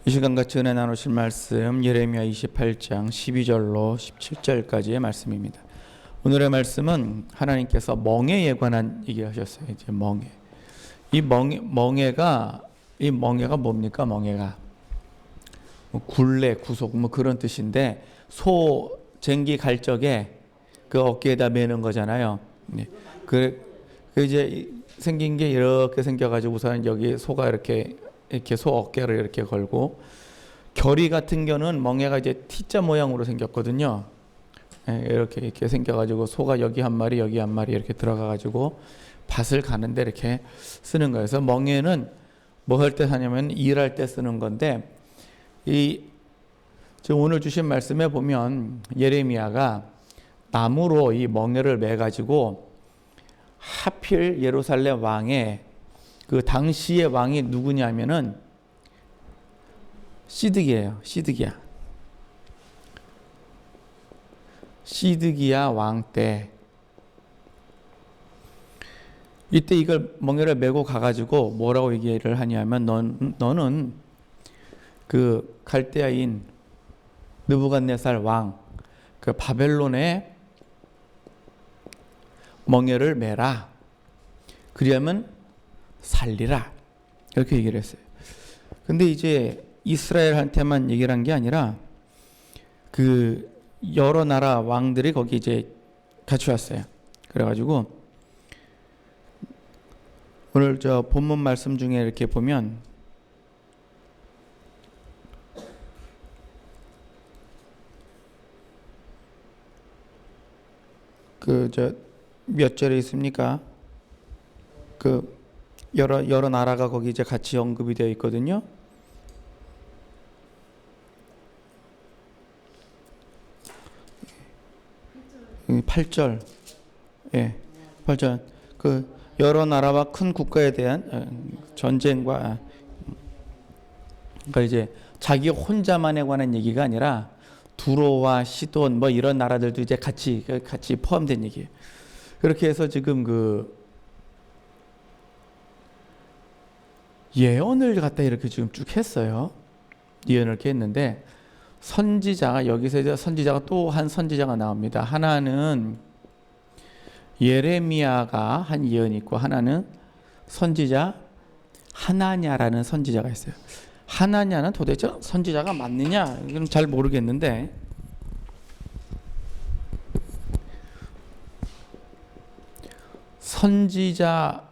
이 시간 같이 은혜 나누실 말씀 예레미야 28장 12절로 17절까지의 말씀입니다. 오늘의 말씀은 하나님께서 멍에에 관한 얘기하셨어요. 이제 멍에. 이 멍에가 뭡니까? 멍에가 굴레, 구속 뭐 그런 뜻인데 소 쟁기 갈 적에 그 어깨에다 매는 거잖아요. 그 이제 생긴 게 이렇게 생겨가지고서는 여기 소가 이렇게 소 어깨를 이렇게 걸고, 결이 같은 경우는 멍에가 이제 T자 모양으로 생겼거든요. 이렇게 생겨가지고 소가 여기 한 마리 여기 한 마리 이렇게 들어가가지고 밭을 가는데 이렇게 쓰는 거예요. 그래서 멍에는 뭐 할 때 하냐면 일할 때 쓰는 건데, 오늘 주신 말씀에 보면 예레미야가 나무로 이 멍에를 매가지고 하필 예루살렘 왕의 그 당시의 왕이 누구냐면은 시드기예요. 시드기야 왕 때, 이때 이걸 멍에를 메고 가가지고 뭐라고 얘기를 하냐면 너는 그 갈대아인 느부갓네살 왕 그 바벨론의 멍에를 메라. 그러면 살리라. 이렇게 얘기를 했어요. 근데 이제 이스라엘한테만 얘기를 한 게 아니라 그 여러 나라 왕들이 거기 이제 같이 왔어요. 그래가지고 오늘 저 본문 말씀 중에 이렇게 보면 몇 절에 있습니까? 그 여러 나라가 거기 이제 같이 언급이 되어 있거든요. 예, 8절. 8절. 그 여러 나라와 큰 국가에 대한 전쟁과, 그러니까 이제 자기 혼자만에 관한 얘기가 아니라 두로와 시돈 뭐 이런 나라들도 이제 같이 포함된 얘기예요. 그렇게 해서 지금 그 예언을 갖다 이렇게 지금 쭉 했어요. 예언을 이렇게 했는데, 선지자가 여기서 이제 선지자가 또 한 선지자가 나옵니다. 하나는 예레미야가 한 예언이 있고, 하나는 선지자 하나냐라는 선지자가 있어요. 하나냐는 도대체 선지자가 맞느냐? 이건 잘 모르겠는데, 선지자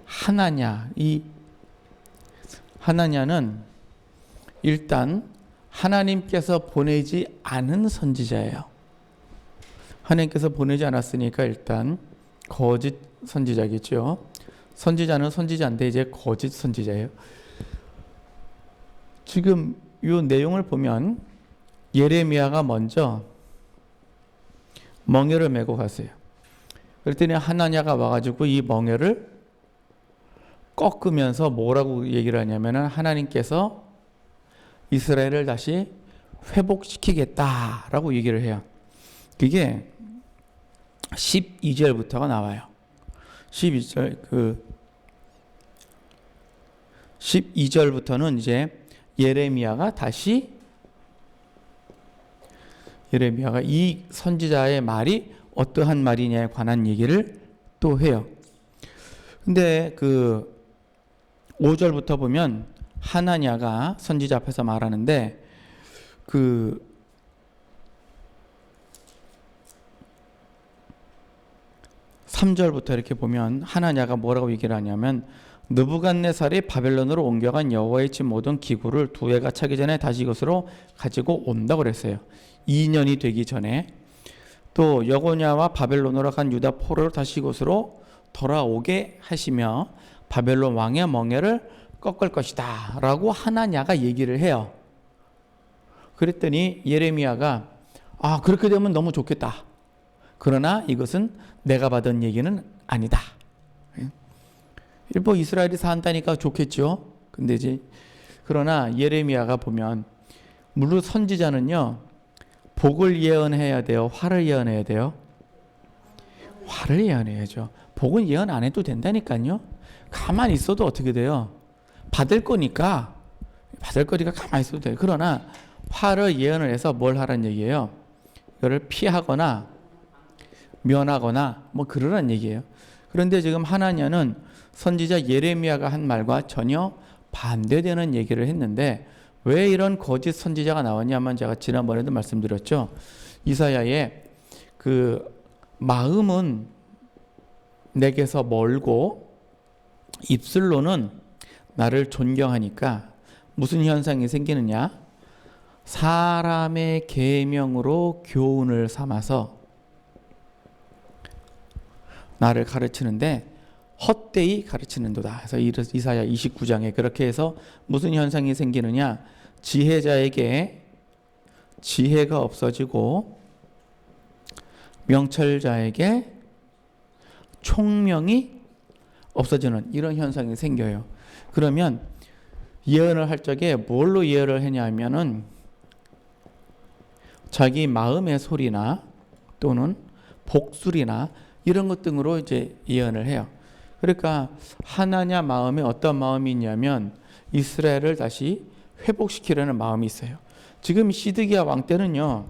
하나냐, 이 하나냐는 일단 하나님께서 보내지 않은 선지자예요. 하나님께서 보내지 않았으니까 일단 거짓 선지자겠죠. 선지자는 선지자인데 이제 거짓 선지자예요. 지금 이 내용을 보면 예레미야가 먼저 멍에를 메고 갔어요. 그랬더니 하나냐가 와가지고 이 멍에를 꺾으면서 뭐라고 얘기를 하냐면은 하나님께서 이스라엘을 다시 회복시키겠다라고 얘기를 해요. 그게 12절부터가 나와요. 12절부터는 이제 예레미야가 이 선지자의 말이 어떠한 말이냐에 관한 얘기를 또 해요. 근데 그 5절부터 보면 하나냐가 선지자 앞에서 말하는데, 그 3절부터 이렇게 보면 하나냐가 뭐라고 얘기를 하냐면, 느부갓네살이 바벨론으로 옮겨간 여호와의 집 모든 기구를 두 해가 차기 전에 다시 이것으로 가지고 온다고 그랬어요. 2년이 되기 전에. 또 여고냐와 바벨론으로 간 유다 포로를 다시 이곳으로 돌아오게 하시며 바벨론 왕의 멍에를 꺾을 것이다 라고 하나냐가 얘기를 해요. 그랬더니 예레미야가 그렇게 되면 너무 좋겠다. 그러나 이것은 내가 받은 얘기는 아니다. 뭐 이스라엘이 산다니까 좋겠죠. 근데 이제 그러나 예레미야가 보면, 물론 선지자는요 복을 예언해야 돼요, 화를 예언해야 돼요? 화를 예언해야죠. 복은 예언 안 해도 된다니까요. 가만히 있어도 어떻게 돼요? 받을 거니까 받을 거리가 가만히 있어도 돼요. 그러나 화를 예언을 해서 뭘 하라는 얘기예요? 이거를 피하거나 면하거나 뭐 그러란 얘기예요. 그런데 지금 하나냐는 선지자 예레미야가 한 말과 전혀 반대되는 얘기를 했는데 왜 이런 거짓 선지자가 나왔냐면 제가 지난번에도 말씀드렸죠. 이사야의 그 마음은 내게서 멀고 입술로는 나를 존경하니까 무슨 현상이 생기느냐? 사람의 계명으로 교훈을 삼아서 나를 가르치는데 헛되이 가르치는도다. 그래서 이사야 29장에 그렇게 해서 무슨 현상이 생기느냐? 지혜자에게 지혜가 없어지고 명철자에게 총명이 없어지는 이런 현상이 생겨요. 그러면 예언을 할 적에 뭘로 예언을 하냐면은 자기 마음의 소리나 또는 복술이나 이런 것 등으로 이제 예언을 해요. 그러니까 하나냐 마음에 어떤 마음이 있냐면 이스라엘을 다시 회복시키려는 마음이 있어요. 지금 시드기야 왕 때는요.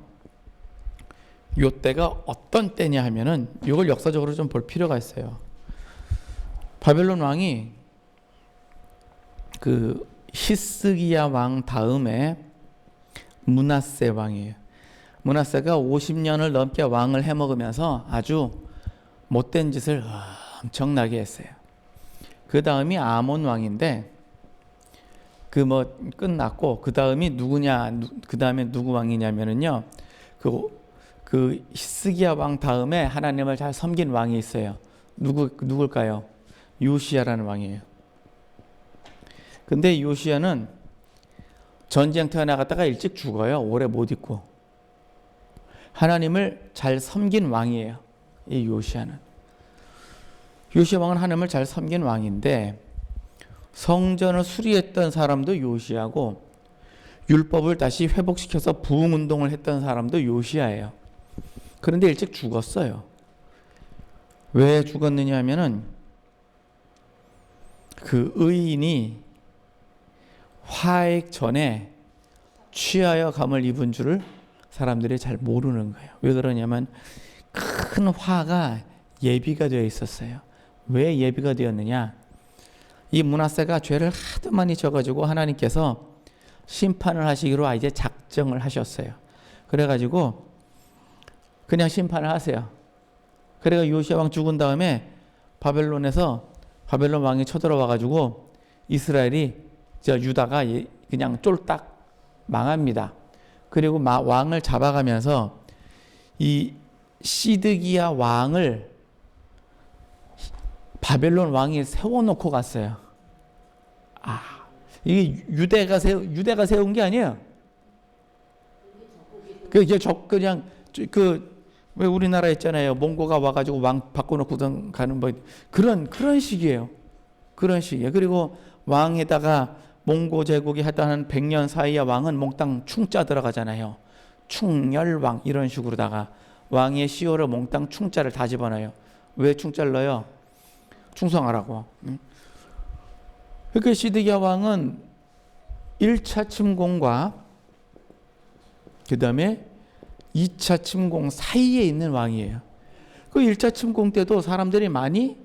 요 때가 어떤 때냐 하면은 이걸 역사적으로 좀 볼 필요가 있어요. 바벨론 왕이 그 히스기야 왕 다음에 므낫세 왕이에요. 므낫세가 50년을 넘게 왕을 해먹으면서 아주 못된 짓을 엄청나게 했어요. 그 다음이 아몬 왕인데 그 뭐 끝났고 그 다음이 누구냐? 그 다음에 누구 왕이냐면은요. 그 히스기야 왕 다음에 하나님을 잘 섬긴 왕이 있어요. 누굴까요? 요시야라는 왕이에요. 근데 요시야는 전쟁터에 나갔다가 일찍 죽어요. 오래 못 있고. 하나님을 잘 섬긴 왕이에요. 이 요시야는. 요시야 왕은 하나님을 잘 섬긴 왕인데 성전을 수리했던 사람도 요시야고 율법을 다시 회복시켜서 부흥운동을 했던 사람도 요시야예요. 그런데 일찍 죽었어요. 왜 죽었느냐 하면은 그 의인이 화액 전에 취하여 감을 입은 줄을 사람들이 잘 모르는 거예요. 왜 그러냐면 큰 화가 예비가 되어 있었어요. 왜 예비가 되었느냐? 이 므낫세가 죄를 하도 많이 져가지고 하나님께서 심판을 하시기로 이제 작정을 하셨어요. 그래가지고 그냥 심판을 하세요. 그래가 요시야 왕 죽은 다음에 바벨론에서 바벨론 왕이 쳐들어와가지고 이스라엘이 유다가 그냥 쫄딱 망합니다. 그리고 왕을 잡아가면서 이 시드기야 왕을 바벨론 왕이 세워놓고 갔어요. 이게 유대가 세운 게 아니에요. 왜 우리나라 있잖아요. 몽고가 와가지고 왕 바꿔놓고 가는 뭐 그런 식이에요. 그런 식이에요. 그리고 왕에다가 몽고 제국이 하던 100년 사이에 왕은 몽땅 충자 들어가잖아요. 충렬왕 이런 식으로다가 왕의 시호를 몽땅 충자를 다 집어넣어요. 왜 충자를 넣어요? 충성하라고. 그러니까 시드기야 왕은 1차 침공과 그 다음에 2차 침공 사이에 있는 왕이에요. 그 1차 침공 때도 사람들이 많이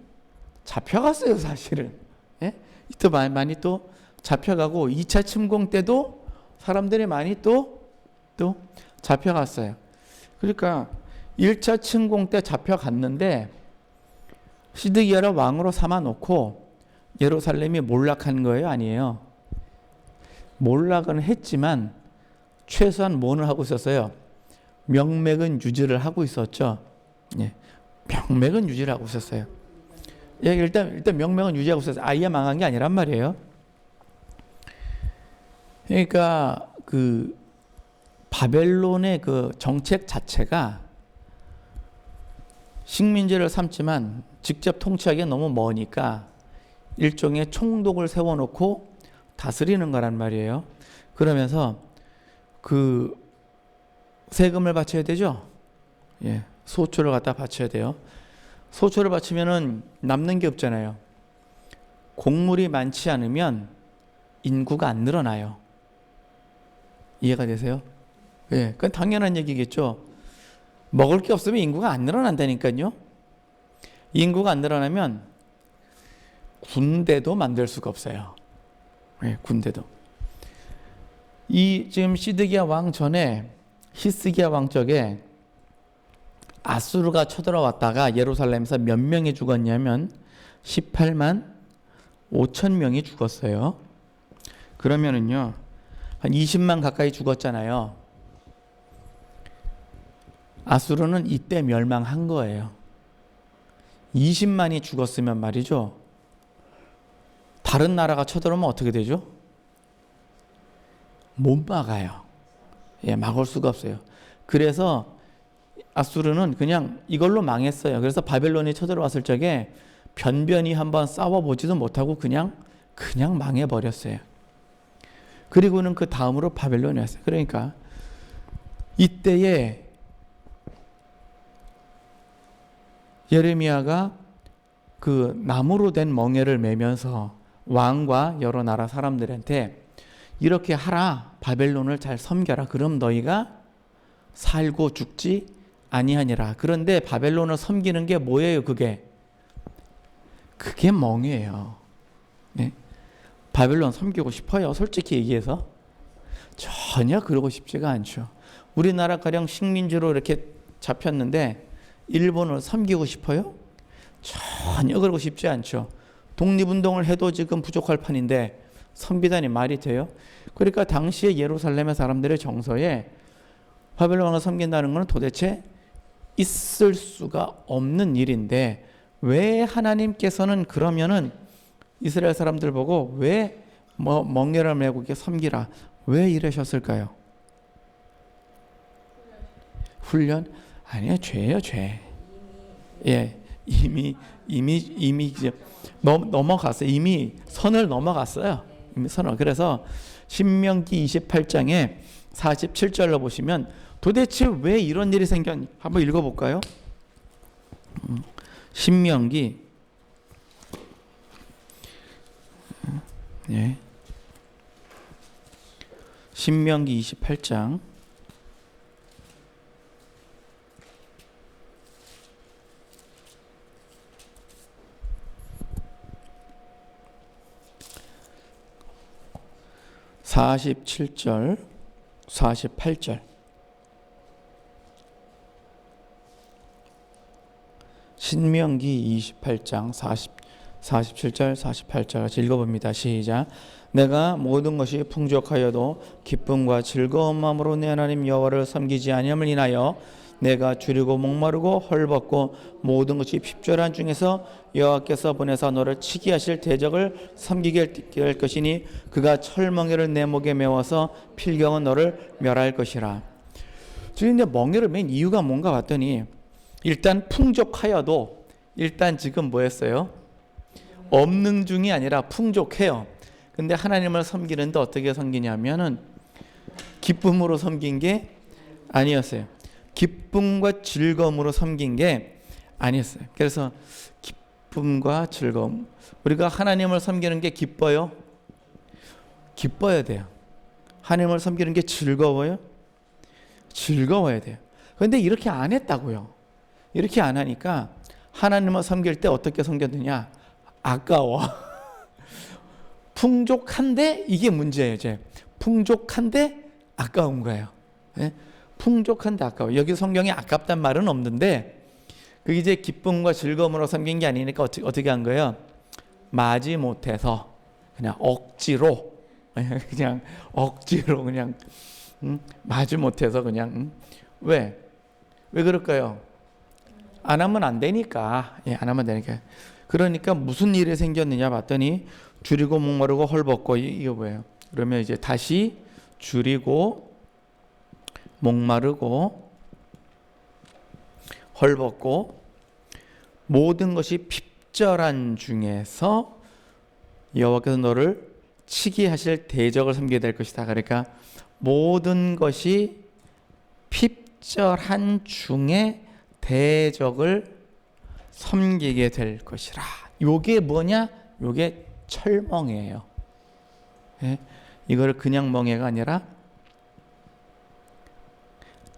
잡혀갔어요, 사실은. 예? 또 많이 또 잡혀가고 2차 침공 때도 사람들이 많이 또 잡혀갔어요. 그러니까 1차 침공 때 잡혀갔는데 시드기야를 왕으로 삼아놓고 예루살렘이 몰락한 거예요? 아니에요. 몰락은 했지만 최소한 뭐는 하고 있었어요? 명맥은 유지를 하고 있었죠. 예. 명맥은 유지를 하고 있었어요. 예, 일단 명맥은 유지하고 있었어요. 아예 망한 게 아니란 말이에요. 그러니까 그 바벨론의 그 정책 자체가 식민지를 삼지만 직접 통치하기가 너무 머니까 일종의 총독을 세워놓고 다스리는 거란 말이에요. 그러면서 그 세금을 바쳐야 되죠. 예, 소초를 갖다 바쳐야 돼요. 소초를 바치면은 남는 게 없잖아요. 곡물이 많지 않으면 인구가 안 늘어나요. 이해가 되세요? 예, 그건 당연한 얘기겠죠. 먹을 게 없으면 인구가 안 늘어난다니까요. 인구가 안 늘어나면 군대도 만들 수가 없어요. 예, 군대도. 이 지금 시드기야 왕 전에 히스기야 왕 쪽에 아수르가 쳐들어왔다가 예루살렘에서 몇 명이 죽었냐면 18만 5천 명이 죽었어요. 그러면은요, 한 20만 가까이 죽었잖아요. 아수르는 이때 멸망한 거예요. 20만이 죽었으면 말이죠. 다른 나라가 쳐들어오면 어떻게 되죠? 못 막아요. 예, 막을 수가 없어요. 그래서 아수르는 그냥 이걸로 망했어요. 그래서 바벨론이 쳐들어왔을 적에 변변히 한번 싸워보지도 못하고 그냥 망해버렸어요. 그리고는 그 다음으로 바벨론이 왔어요. 그러니까 이때에 예레미야가 그 나무로 된 멍에를 매면서 왕과 여러 나라 사람들한테 이렇게 하라, 바벨론을 잘 섬겨라. 그럼 너희가 살고 죽지 아니하니라. 그런데 바벨론을 섬기는 게 뭐예요? 그게 멍이에요. 네? 바벨론 섬기고 싶어요? 솔직히 얘기해서 전혀 그러고 싶지가 않죠. 우리나라 가령 식민지로 이렇게 잡혔는데 일본을 섬기고 싶어요? 전혀 그러고 싶지 않죠. 독립운동을 해도 지금 부족할 판인데 섬기다니 말이 돼요? 그러니까 당시에 예루살렘의 사람들의 정서에 바벨론 왕을 섬긴다는 것은 도대체 있을 수가 없는 일인데 왜 하나님께서는 그러면은 이스라엘 사람들 보고 왜 멍에를 메고 이렇게 섬기라 왜 이러셨을까요? 훈련? 아니요, 죄예요, 죄. 예, 이미 이제 넘어갔어요. 이미 선을 넘어갔어요. 이미 선을. 그래서 신명기 28장에 47절로 보시면 도대체 왜 이런 일이 생겼니? 한번 읽어볼까요? 신명기 예. 신명기 28장 47절 48절 신명기 28장 47절 48절 같이 읽어봅니다. 시작. 내가 모든 것이 풍족하여도 기쁨과 즐거운 마음으로 내 하나님 여호와를 섬기지 아니함을 인하여 내가 줄이고 목마르고 헐벗고 모든 것이 핍절한 중에서 여호와께서 보내사 너를 치게 하실 대적을 섬기게 할 것이니 그가 철멍에를 내 목에 메워서 필경은 너를 멸할 것이라. 지금 이제 멍에를 맨 이유가 뭔가 봤더니 일단 풍족하여도 일단 지금 뭐였어요? 없는 중이 아니라 풍족해요. 근데 하나님을 섬기는데 어떻게 섬기냐면은 기쁨으로 섬긴 게 아니었어요. 기쁨과 즐거움으로 섬긴 게 아니었어요. 그래서 기쁨과 즐거움. 우리가 하나님을 섬기는 게 기뻐요? 기뻐야 돼요. 하나님을 섬기는 게 즐거워요? 즐거워야 돼요. 그런데 이렇게 안 했다고요. 이렇게 안 하니까 하나님을 섬길 때 어떻게 섬겼느냐? 아까워. 풍족한데 이게 문제예요. 이제 풍족한데 아까운 거예요. 네? 풍족한데 아까워. 여기 성경에 아깝단 말은 없는데 그게 이제 기쁨과 즐거움으로 섬긴 게 아니니까 어떻게 한 거예요? 마지 못해서 그냥 억지로 그냥 마지 못해서 그냥 왜 그럴까요? 안 하면 안 되니까. 예, 안 하면 되니까. 그러니까 무슨 일이 생겼느냐 봤더니 줄이고 목마르고 헐벗고 이게 뭐예요? 그러면 이제 다시 줄이고 목마르고 헐벗고 모든 것이 핍절한 중에서 여호와께서 너를 치게 하실 대적을 섬기게 될 것이다. 그러니까 모든 것이 핍절한 중에 대적을 섬기게 될 것이라. 요게 뭐냐? 요게 철멍이에요. 예? 이거를 그냥 멍해가 아니라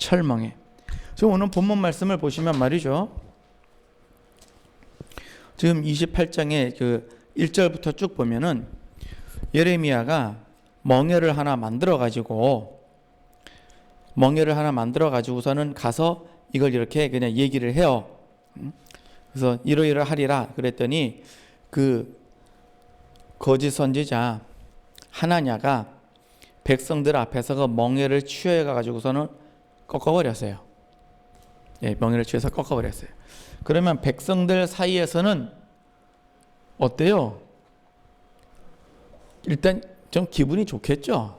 철멍에. 지금 오늘 본문 말씀을 보시면 말이죠. 지금 28장의 그 1절부터 쭉 보면은 예레미야가 멍에를 하나 만들어 가지고서는 가서 이걸 이렇게 그냥 얘기를 해요. 그래서 이러이러하리라 그랬더니 그 거짓 선지자 하나냐가 백성들 앞에서 그 멍에를 취해 가지고서는 꺾어버렸어요. 예, 멍에를 취해서 꺾어버렸어요. 그러면 백성들 사이에서는 어때요? 일단 좀 기분이 좋겠죠.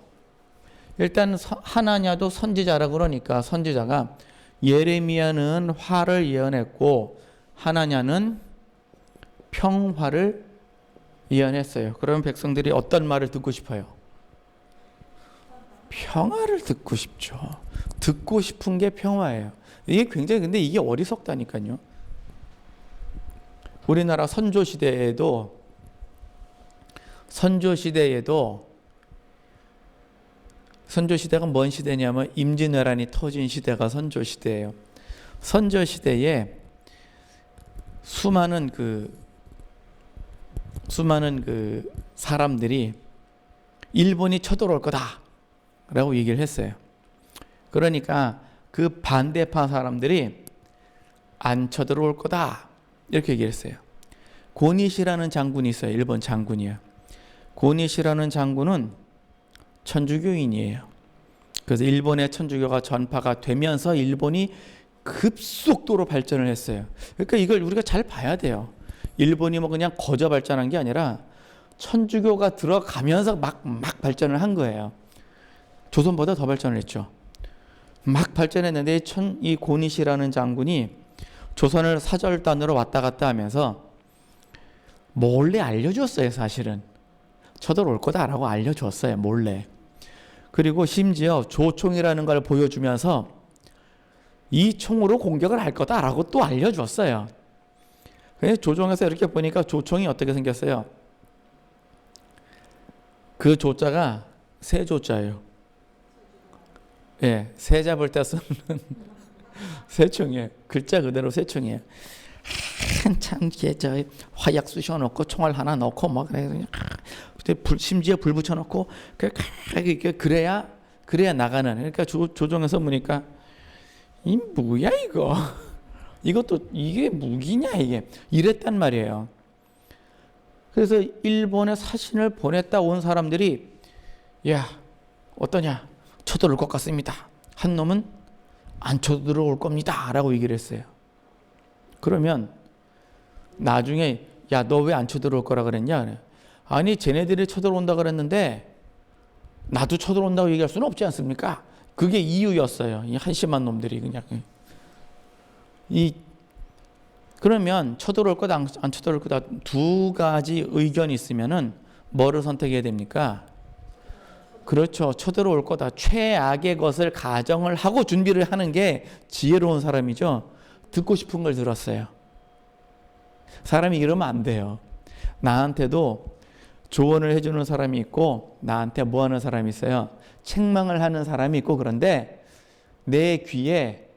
일단 하나냐도 선지자라 그러니까 선지자가 예레미야는 화를 예언했고 하나냐는 평화를 예언했어요. 그러면 백성들이 어떤 말을 듣고 싶어요? 평화를 듣고 싶죠. 듣고 싶은 게 평화예요. 이게 굉장히 근데 이게 어리석다니까요. 우리나라 선조 시대에도 선조 시대가 뭔 시대냐면 임진왜란이 터진 시대가 선조 시대예요. 선조 시대에 수많은 사람들이 일본이 쳐들어올 거다라고 얘기를 했어요. 그러니까 그 반대파 사람들이 안 쳐들어올 거다 이렇게 얘기를 했어요. 고니시라는 장군이 있어요. 일본 장군이에요. 고니시라는 장군은 천주교인이에요. 그래서 일본의 천주교가 전파가 되면서 일본이 급속도로 발전을 했어요. 그러니까 이걸 우리가 잘 봐야 돼요. 일본이 뭐 그냥 거저 발전한 게 아니라 천주교가 들어가면서 막 발전을 한 거예요. 조선보다 더 발전을 했죠. 막 발전했는데 이 고니시라는 장군이 조선을 사절단으로 왔다 갔다 하면서 몰래 알려줬어요. 사실은 쳐들어올 거다라고 알려줬어요. 몰래. 그리고 심지어 조총이라는 걸 보여주면서 이 총으로 공격을 할 거다라고 또 알려줬어요. 그래서 조종에서 이렇게 보니까 조총이 어떻게 생겼어요? 그 조자가 세조자예요. 예, 새 잡을 때 쓰는 새총이에요. 글자 그대로 새총이에요. 한참 저 화약 쑤셔놓고 총알 하나 넣고 막 그래. 심지어 불 붙여놓고 그래야 나가는. 그러니까 조종에서 보니까 이 뭐야 이거? 이것도 이게 무기냐 이게? 이랬단 말이에요. 그래서 일본에 사신을 보냈다 온 사람들이 야 어떠냐? 쳐들어올 것 같습니다. 한 놈은 안 쳐들어올 겁니다. 라고 얘기를 했어요. 그러면 나중에 야 너 왜 안 쳐들어올 거라 그랬냐? 아니 쟤네들이 쳐들어온다 그랬는데 나도 쳐들어온다고 얘기할 수는 없지 않습니까? 그게 이유였어요. 이 한심한 놈들이 그냥. 그러면 쳐들어올 거다 안 쳐들어올 거다 두 가지 의견이 있으면은 뭐를 선택해야 됩니까? 그렇죠. 쳐들어올 거다. 최악의 것을 가정을 하고 준비를 하는 게 지혜로운 사람이죠. 듣고 싶은 걸 들었어요. 사람이 이러면 안 돼요. 나한테도 조언을 해주는 사람이 있고 나한테 뭐 하는 사람이 있어요. 책망을 하는 사람이 있고 그런데 내 귀에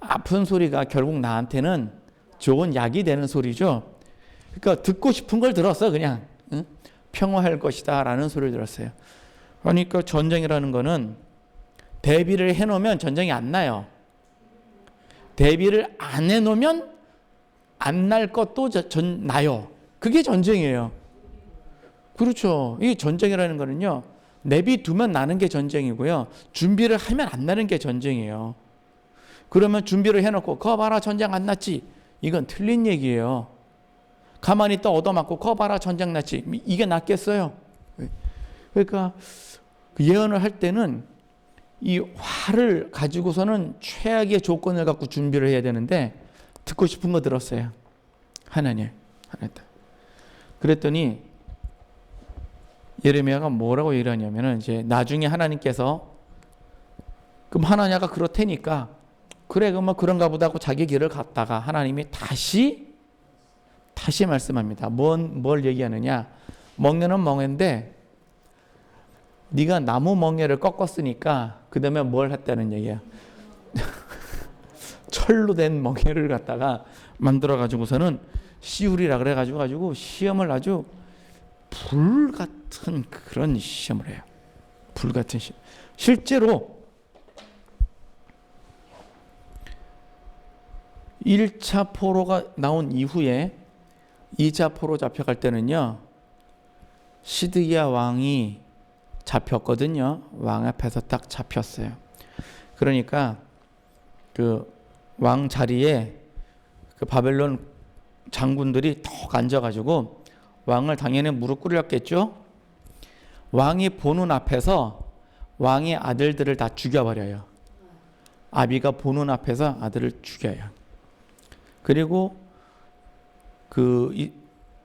아픈 소리가 결국 나한테는 좋은 약이 되는 소리죠. 그러니까 듣고 싶은 걸 들었어 그냥. 응? 평화할 것이다 라는 소리를 들었어요. 그러니까 전쟁이라는 거는 대비를 해놓으면 전쟁이 안 나요. 대비를 안 해놓으면 안 날 것도 나요. 그게 전쟁이에요. 그렇죠. 이 전쟁이라는 거는요. 내비두면 나는 게 전쟁이고요. 준비를 하면 안 나는 게 전쟁이에요. 그러면 준비를 해놓고 거 봐라 전쟁 안 났지. 이건 틀린 얘기예요. 가만히 또 얻어맞고 거 봐라 전쟁 났지. 이게 낫겠어요. 그러니까 예언을 할 때는 이 화를 가지고서는 최악의 조건을 갖고 준비를 해야 되는데 듣고 싶은 거 들었어요. 하나님. 그랬더니 예레미야가 뭐라고 얘기하냐면은 이제 나중에 하나님께서 그럼 하나냐가 그렇다니까 그래 그럼 뭐 그런가 보다 하고 자기 길을 갔다가 하나님이 다시 말씀합니다. 뭘 얘기하느냐? 멍에는 멍에인데 네가 나무 멍에를 꺾었으니까 그 다음에 뭘 했다는 얘기야? 철로 된 멍에를 갖다가 만들어 가지고서는 시울이라 그래 가지고 시험을 아주 불 같은 그런 시험을 해요. 불 같은 시험. 실제로 1차 포로가 나온 이후에 2차 포로 잡혀갈 때는요, 시드기야 왕이 잡혔거든요. 왕 앞에서 딱 잡혔어요. 그러니까 그 왕 자리에 그 바벨론 장군들이 턱 앉아가지고 왕을 당연히 무릎 꿇였겠죠. 왕이 보는 앞에서 왕의 아들들을 다 죽여버려요. 아비가 보는 앞에서 아들을 죽여요. 그리고 그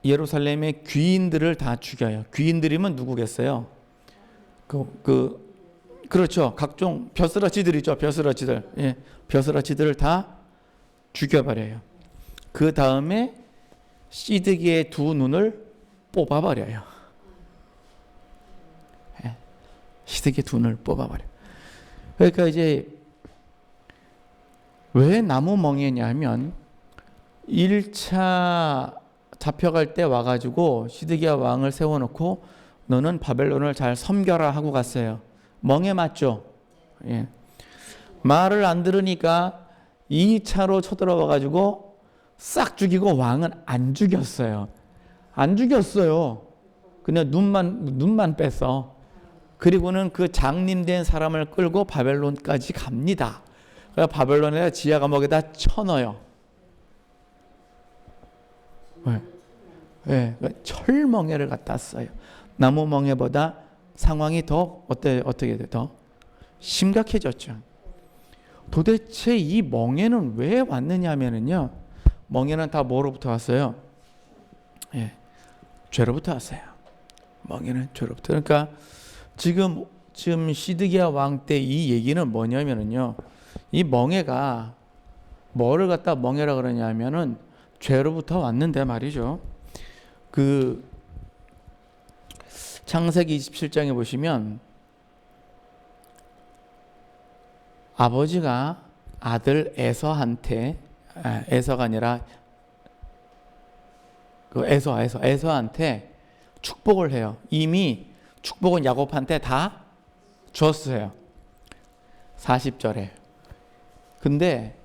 예루살렘의 귀인들을 다 죽여요. 귀인들이면 누구겠어요? 그렇죠. 각종 벼슬아치들이죠. 벼슬아치들. 예, 벼슬아치들을 다 죽여버려요. 그 다음에 시드기의 두 눈을 뽑아버려요. 예, 시드기의 두 눈을 뽑아버려요. 그러니까 이제 왜 나무 멍에냐 하면 1차 잡혀갈 때 와가지고 시드기야 왕을 세워놓고 너는 바벨론을 잘 섬겨라 하고 갔어요. 멍에 맞죠? 예. 말을 안 들으니까 2차로 쳐들어와가지고 싹 죽이고 왕은 안 죽였어요. 안 죽였어요. 그냥 눈만 뺐어. 그리고는 그 장님된 사람을 끌고 바벨론까지 갑니다. 그래서 바벨론에 지하 감옥에다 쳐넣어요. 네. 철멍에를 갖다 써요. 나무 멍에보다 상황이 더 어떻게 돼? 더 심각해졌죠. 도대체 이 멍에는 왜 왔느냐면은요, 멍에는 다 뭐로부터 왔어요? 예, 죄로부터 왔어요. 멍에는 죄로부터. 그러니까 지금 시드기야 왕 때 이 얘기는 뭐냐면은요, 이 멍에가 뭐를 갖다 멍에라 그러냐면은 죄로부터 왔는데 말이죠. 그 창세기 27장에 보시면 아버지가 아들 에서한테, 에서가 아니라 그 에서한테 축복을 해요. 이미 축복은 야곱한테 다 줬어요. 40절에. 근데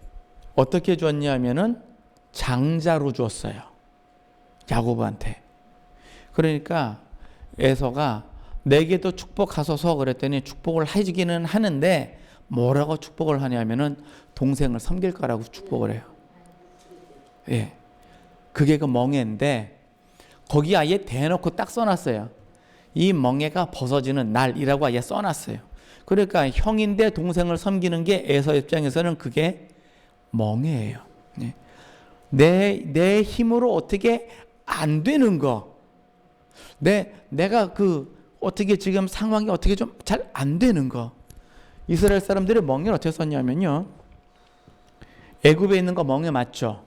어떻게 줬냐면은 장자로 줬어요. 야곱한테. 그러니까 에서가 내게도 축복하소서 그랬더니 축복을 해주기는 하는데 뭐라고 축복을 하냐면은 동생을 섬길 거라고 축복을 해요. 예. 그게 그 멍에인데 거기 아예 대놓고 딱 써놨어요. 이 멍에가 벗어지는 날이라고 아예 써놨어요. 그러니까 형인데 동생을 섬기는 게 에서 입장에서는 그게 멍에예요. 예. 내 힘으로 어떻게 안 되는 거. 내가 어떻게 지금 상황이 어떻게 좀 잘 안 되는 거. 이스라엘 사람들이 멍에를 어떻게 썼냐면요. 애굽에 있는 거 멍에 맞죠.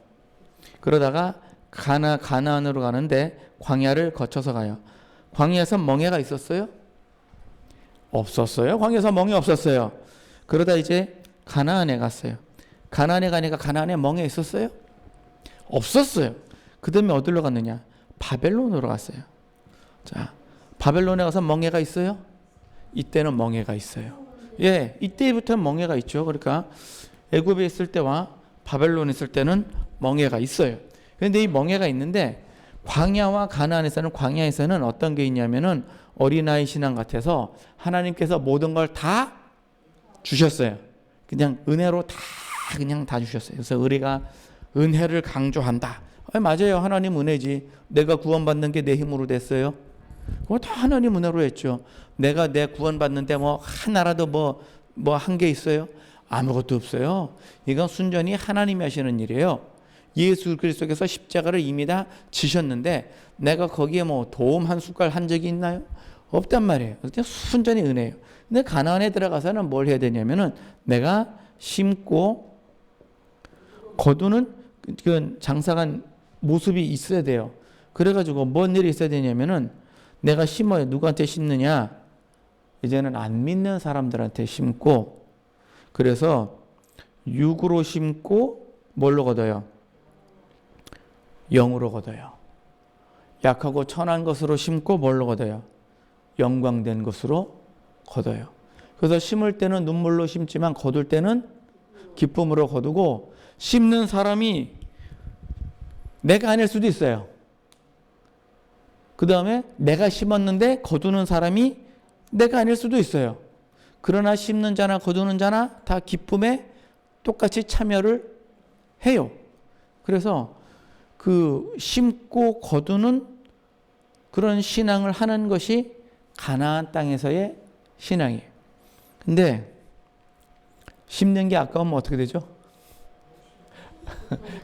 그러다가 가나안으로 가는데 광야를 거쳐서 가요. 광야에서 멍에가 있었어요? 없었어요. 광야에서 멍에 없었어요. 그러다 이제 가나안에 갔어요. 가나안에 가니까 가나안에 멍에 있었어요? 없었어요. 그 다음에 어디로 갔느냐? 바벨론으로 갔어요. 자, 바벨론에 가서 멍에가 있어요? 이때는 멍에가 있어요. 예, 이때부터 멍에가 있죠. 그러니까 애굽에 있을 때와 바벨론에 있을 때는 멍에가 있어요. 그런데 이 멍에가 있는데 광야와 가나안에서는, 광야에서는 어떤 게 있냐면은 어린아이 신앙 같아서 하나님께서 모든 걸 다 주셨어요. 그냥 은혜로 그냥 다 주셨어요. 그래서 우리가 은혜를 강조한다. 맞아요. 하나님 은혜지. 내가 구원받는 게 내 힘으로 됐어요? 그거 다 하나님 은혜로 했죠. 내가 내 구원받는데 하나라도 한 게 있어요? 아무것도 없어요. 이건 순전히 하나님이 하시는 일이에요. 예수 그리스도께서 십자가를 이미 다 지셨는데 내가 거기에 도움 한 숟갈 한 적이 있나요? 없단 말이에요. 그냥 순전히 은혜예요. 근데 가나안에 들어가서는 뭘 해야 되냐면은 내가 심고 거두는 그 장사한 모습이 있어야 돼요. 그래가지고 뭔 일이 있어야 되냐면은 내가 심어요. 누구한테 심느냐? 이제는 안 믿는 사람들한테 심고, 그래서 육으로 심고 뭘로 거둬요? 영으로 거둬요. 약하고 천한 것으로 심고 뭘로 거둬요? 영광된 것으로 거둬요. 그래서 심을 때는 눈물로 심지만 거둘 때는 기쁨으로 거두고, 심는 사람이 내가 아닐 수도 있어요. 그 다음에 내가 심었는데 거두는 사람이 내가 아닐 수도 있어요. 그러나 심는 자나 거두는 자나 다 기쁨에 똑같이 참여를 해요. 그래서 그 심고 거두는 그런 신앙을 하는 것이 가나안 땅에서의 신앙이에요. 근데 심는 게 아까우면 어떻게 되죠?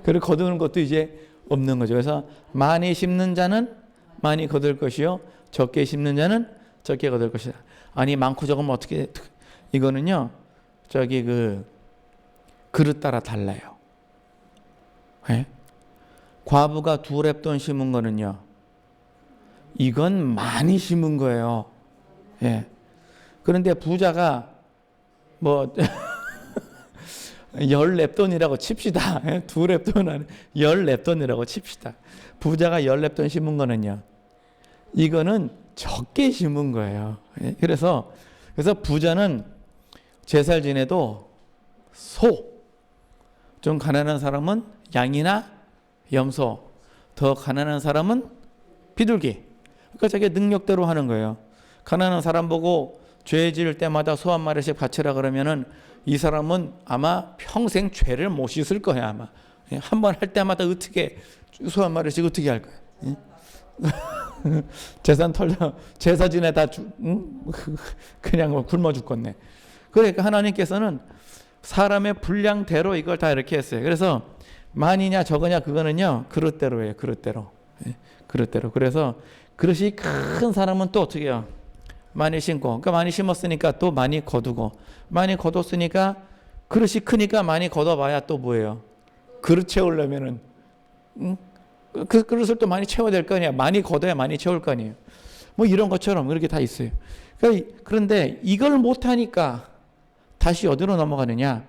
그리고 거두는 것도 이제 없는 거죠. 그래서 많이 심는 자는 많이 거둘 것이요, 적게 심는 자는 적게 거둘 것이다. 아니 많고 적으면 어떻게? 이거는요, 저기 그 그릇 따라 달라요. 네? 과부가 2랩돈 심은 거는요, 이건 많이 심은 거예요. 예. 그런데 부자가 뭐 10랩돈이라고 칩시다. 2랩돈 아니 10랩돈이라고 칩시다. 부자가 10랩돈 심은 거는요, 이거는 적게 심은 거예요. 그래서 부자는 제살 지내도 소, 좀 가난한 사람은 양이나 염소, 더 가난한 사람은 비둘기. 그러니까 자기 능력대로 하는 거예요. 가난한 사람 보고 죄 지을 때마다 소 한 마리씩 바치라 그러면은 이 사람은 아마 평생 죄를 못 씻을 거야. 아마 한 번 할 때마다 어떻게 소 한 마리씩 어떻게 할 거야. 재산 털자 제사 지내다 그냥 굶어 죽겠네. 그러니까 하나님께서는 사람의 분량대로 이걸 다 이렇게 했어요. 그래서 많이냐 적으냐 그거는요, 그릇대로예요. 그릇대로. 그릇대로. 그래서 그릇이 큰 사람은 또 어떻게 해요? 많이 심고, 그러니까 많이 심었으니까 또 많이 거두고, 많이 거뒀으니까 그릇이 크니까 많이 거둬봐야 또 뭐예요? 그릇 채우려면은 그 그릇을 또 많이 채워야 될 거 아니야. 많이 거둬야 많이 채울 거 아니에요. 뭐 이런 것처럼 그렇게 다 있어요. 그런데 이걸 못하니까 다시 어디로 넘어가느냐?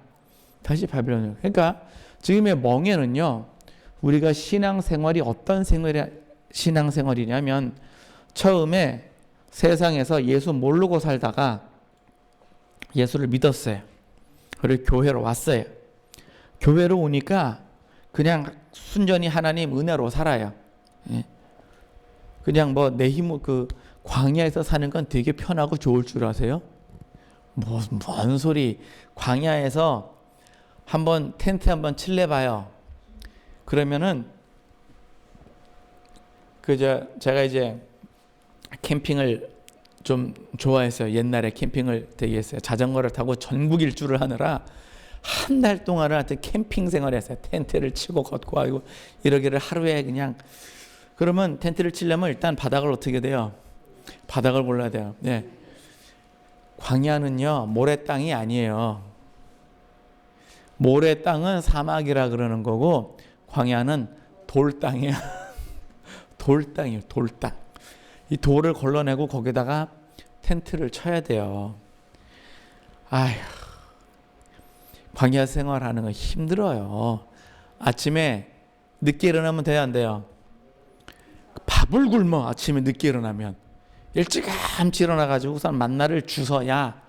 다시 바빌론으로. 그러니까 지금의 멍에는요, 우리가 신앙생활이 어떤 신앙생활이냐면, 처음에 세상에서 예수 모르고 살다가 예수를 믿었어요. 그리고 교회로 왔어요. 교회로 오니까 그냥 순전히 하나님 은혜로 살아요. 그냥 뭐 내 힘으로 그 광야에서 사는 건 되게 편하고 좋을 줄 아세요? 뭔 소리. 광야에서 한번 텐트 한번 칠래 봐요. 그러면은 제가 이제 캠핑을 좀 좋아했어요. 옛날에 캠핑을 되게 했어요. 자전거를 타고 전국 일주를 하느라 한 달 동안을 하여튼 캠핑 생활을 했어요. 텐트를 치고 걷고 하고 이러기를 하루에 그냥. 그러면 텐트를 치려면 일단 바닥을 어떻게 돼요? 바닥을 골라야 돼요. 네. 광야는요, 모래 땅이 아니에요. 모래 땅은 사막이라 그러는 거고, 광야는 돌 땅이야. 돌 땅이에요. 돌 땅. 이 돌을 걸러내고 거기다가 텐트를 쳐야 돼요. 아휴, 광야 생활하는 거 힘들어요. 아침에 늦게 일어나면 돼요, 안 돼요? 밥을 굶어. 아침에 늦게 일어나면 일찌감치 일어나가지고 우선 만나를 주서야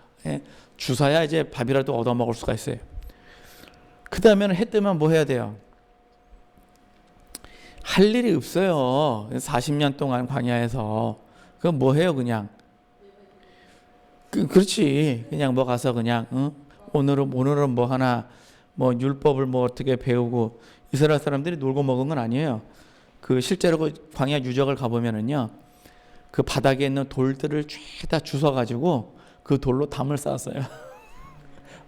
이제 밥이라도 얻어 먹을 수가 있어요. 그 다음에는 해 뜨면 뭐 해야 돼요? 할 일이 없어요. 40년 동안 광야에서. 그럼 뭐 해요, 그냥? 그렇지. 그냥 뭐 가서 그냥, 오늘은 뭐 하나, 뭐 율법을 뭐 어떻게 배우고, 이스라엘 사람들이 놀고 먹은 건 아니에요. 그 실제로 그 광야 유적을 가보면은요, 그 바닥에 있는 돌들을 쫙다 주워가지고 그 돌로 담을 쌓았어요.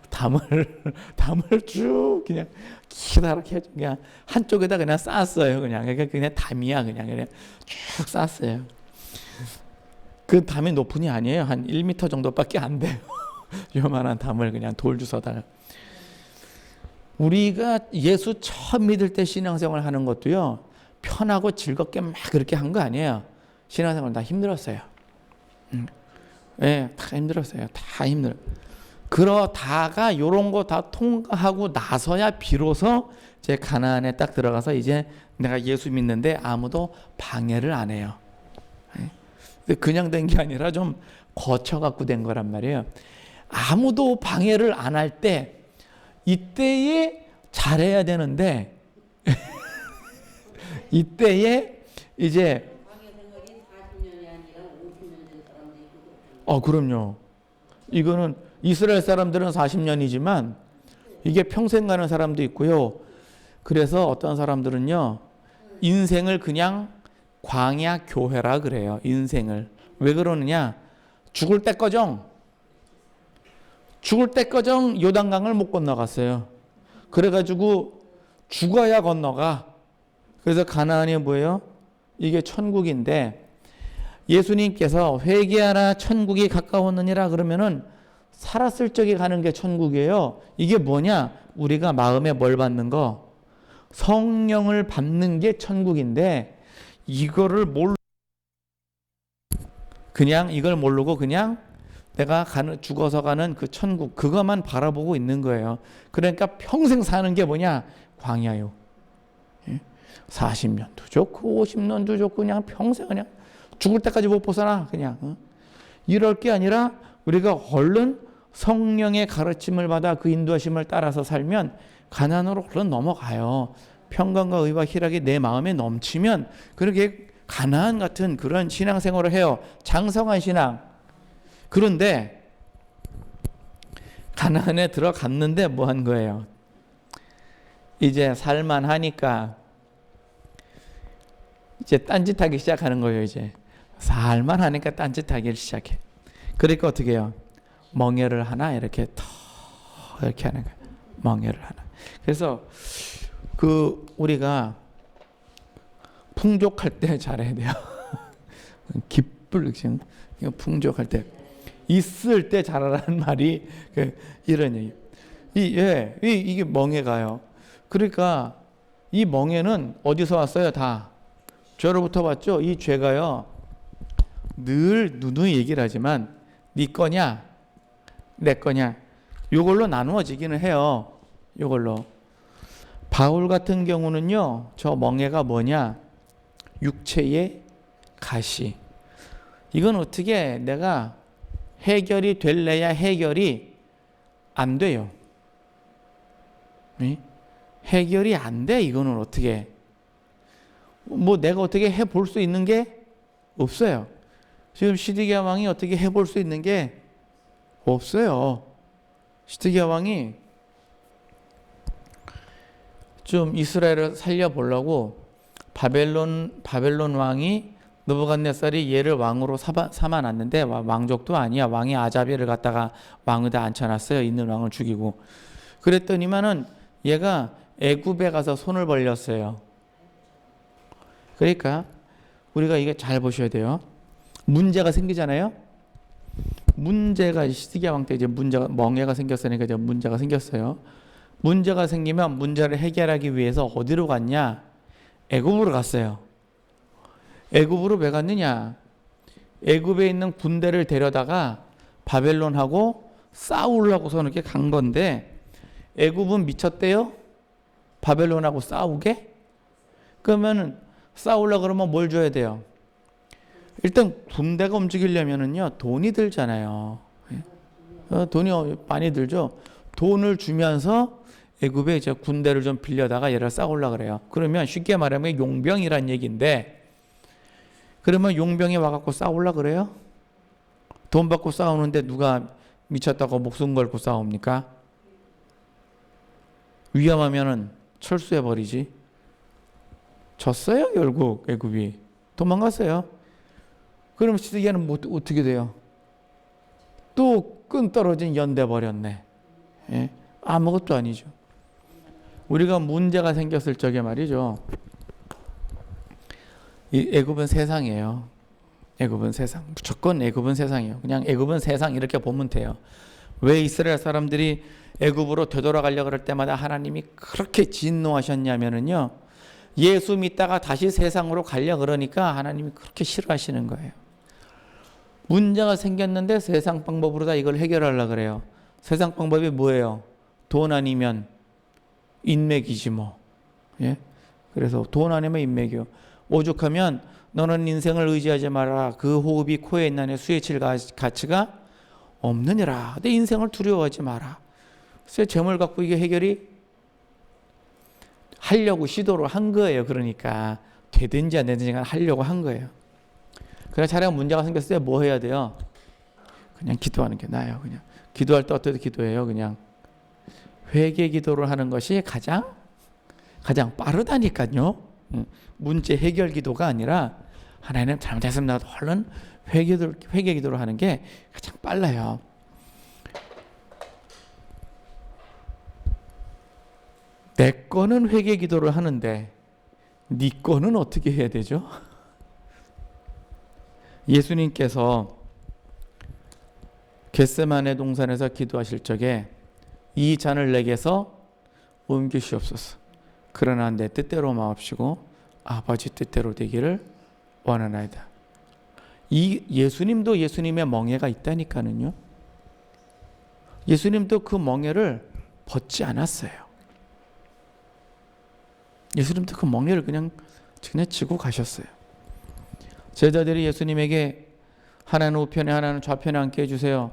담을 쭉 그냥 기다랗게 그냥 한쪽에다 그냥 쌓았어요. 그냥 담이야. 그냥 쭉 쌓았어요. 그 담이 높은이 아니에요. 한 1m 정도밖에 안 돼요. 요만한 담을 그냥 돌 주워다가. 우리가 예수 처음 믿을 때 신앙생활 하는 것도요, 편하고 즐겁게 막 그렇게 한 거 아니에요. 신앙생활 다 힘들었어요. 네, 다 힘들었어요. 다 힘들어. 그러다가 요런 거 다 통과하고 나서야 비로소 이제 가나안에 딱 들어가서 이제 내가 예수 믿는데 아무도 방해를 안 해요. 근데 그냥 된 게 아니라 좀 거쳐갖고 된 거란 말이에요. 아무도 방해를 안 할 때 이때에 잘해야 되는데 이때에 이제 그럼요. 이거는 이스라엘 사람들은 40년이지만 이게 평생 가는 사람도 있고요. 그래서 어떤 사람들은요, 인생을 그냥 광야 교회라 그래요. 인생을. 왜 그러느냐? 죽을 때꺼정 요단강을 못 건너갔어요. 그래가지고 죽어야 건너가. 그래서 가나안이 뭐예요? 이게 천국인데 예수님께서 회개하라 천국이 가까웠느니라 그러면은 살았을 적에 가는 게 천국이에요. 이게 뭐냐? 우리가 마음에 뭘 받는 거? 성령을 받는 게 천국인데 이거를 이걸 모르고 그냥 내가 죽어서 가는 그 천국 그것만 바라보고 있는 거예요. 그러니까 평생 사는 게 뭐냐? 광야요. 40년도 좋고 50년도 좋고 그냥 평생 그냥 죽을 때까지 못 벗어나 그냥. 이럴 게 아니라 우리가 얼른 성령의 가르침을 받아 그 인도하심을 따라서 살면 가나안으로 얼른 넘어가요. 평강과 의와 희락이 내 마음에 넘치면 그렇게 가나안 같은 그런 신앙생활을 해요. 장성한 신앙. 그런데 가나안에 들어갔는데 뭐 한 거예요? 이제 살만하니까 이제 딴짓하기 시작하는 거예요. 이제 살만하니까 딴짓하기를 시작해. 그러니까 어떻게 해요? 멍에를 하나 이렇게 하는 거예요. 멍에를 하나. 그래서 우리가 풍족할 때 잘해야 돼요. 풍족할 때 있을 때 잘하라는 말이 이런 얘기. 이게 멍에가요. 그러니까 이 멍에는 어디서 왔어요? 다 죄로부터 왔죠. 이 죄가요. 늘 누누이 얘기를 하지만 네 거냐 내 거냐 이걸로 나누어지기는 해요. 이걸로. 바울 같은 경우는요. 저 멍에가 뭐냐? 육체의 가시. 이건 어떻게 내가 해결이 될래야 해결이 안 돼요. 해결이 안 돼. 이거는 어떻게 내가 어떻게 해볼 수 있는 게 없어요. 지금 시드기야 왕이 어떻게 해볼 수 있는 게 없어요. 시드기야 왕이 좀 이스라엘을 살려보려고 바벨론 왕이 느부갓네살이 얘를 왕으로 삼아놨는데 왕족도 아니야. 왕이 아자비를 갖다가 왕에다 앉혀놨어요. 있는 왕을 죽이고. 그랬더니만은 얘가 애굽에 가서 손을 벌렸어요. 그러니까 우리가 이게 잘 보셔야 돼요. 문제가 생기잖아요. 문제가 시드기야 왕 때 이제 멍에가 생겼으니까 이제 문제가 생겼어요. 문제가 생기면 문제를 해결하기 위해서 어디로 갔냐? 애굽으로 갔어요. 애굽으로 왜 갔느냐? 애굽에 있는 군대를 데려다가 바벨론하고 싸우려고서 이렇게 간 건데 애굽은 미쳤대요? 바벨론하고 싸우게? 그러면 싸우려고 그러면 뭘 줘야 돼요? 일단 군대가 움직이려면은요 돈이 들잖아요. 돈이 많이 들죠. 돈을 주면서 애굽에 이제 군대를 좀 빌려다가 얘를 싸우려고 그래요. 그러면 쉽게 말하면 용병이란 얘기인데 그러면 용병이 와갖고 싸우려고 그래요? 돈 받고 싸우는데 누가 미쳤다고 목숨 걸고 싸웁니까? 위험하면은 철수해버리지. 졌어요 결국 애굽이. 도망갔어요. 그럼 시드기야는 어떻게 돼요? 또 끈 떨어진 연대 버렸네. 예? 아무것도 아니죠. 우리가 문제가 생겼을 적에 말이죠. 이 애굽은 세상이에요. 애굽은 세상. 무조건 애굽은 세상이에요. 그냥 애굽은 세상 이렇게 보면 돼요. 왜 이스라엘 사람들이 애굽으로 되돌아가려고 그럴 때마다 하나님이 그렇게 진노하셨냐면은요. 예수 믿다가 다시 세상으로 가려 그러니까 하나님이 그렇게 싫어하시는 거예요. 문제가 생겼는데 세상 방법으로 다 이걸 해결하려고 그래요. 세상 방법이 뭐예요? 돈 아니면 인맥이지 뭐. 예? 그래서 돈 아니면 인맥이요. 오죽하면 너는 인생을 의지하지 마라. 그 호흡이 코에 있는 수에 칠 가치가 없느니라. 내 인생을 두려워하지 마라. 그래서 재물 갖고 이게 해결이 하려고 시도를 한 거예요. 그러니까 되든지 안 되든지 하려고 한 거예요. 그래서 자기가 문제가 생겼을 때 뭐 해야 돼요? 그냥 기도하는 게 나아요. 그냥 기도할 때 어떻게 기도해요? 그냥 회개 기도를 하는 것이 가장 빠르다니까요. 문제 해결 기도가 아니라 하나님 잘못했으면 나도 얼른 회개 기도를 하는 게 가장 빨라요. 내 거는 회개 기도를 하는데 네 거는 어떻게 해야 되죠? 예수님께서 겟세마네 동산에서 기도하실 적에 이 잔을 내게서 옮기시옵소서. 그러나 내 뜻대로 마옵시고 아버지 뜻대로 되기를 원하나이다. 이 예수님도 예수님의 멍에가 있다니까는요. 예수님도 그 멍에를 벗지 않았어요. 예수님도 그 멍에를 그냥 지고 가셨어요. 제자들이 예수님에게 하나는 우편에 하나는 좌편에 앉게 해주세요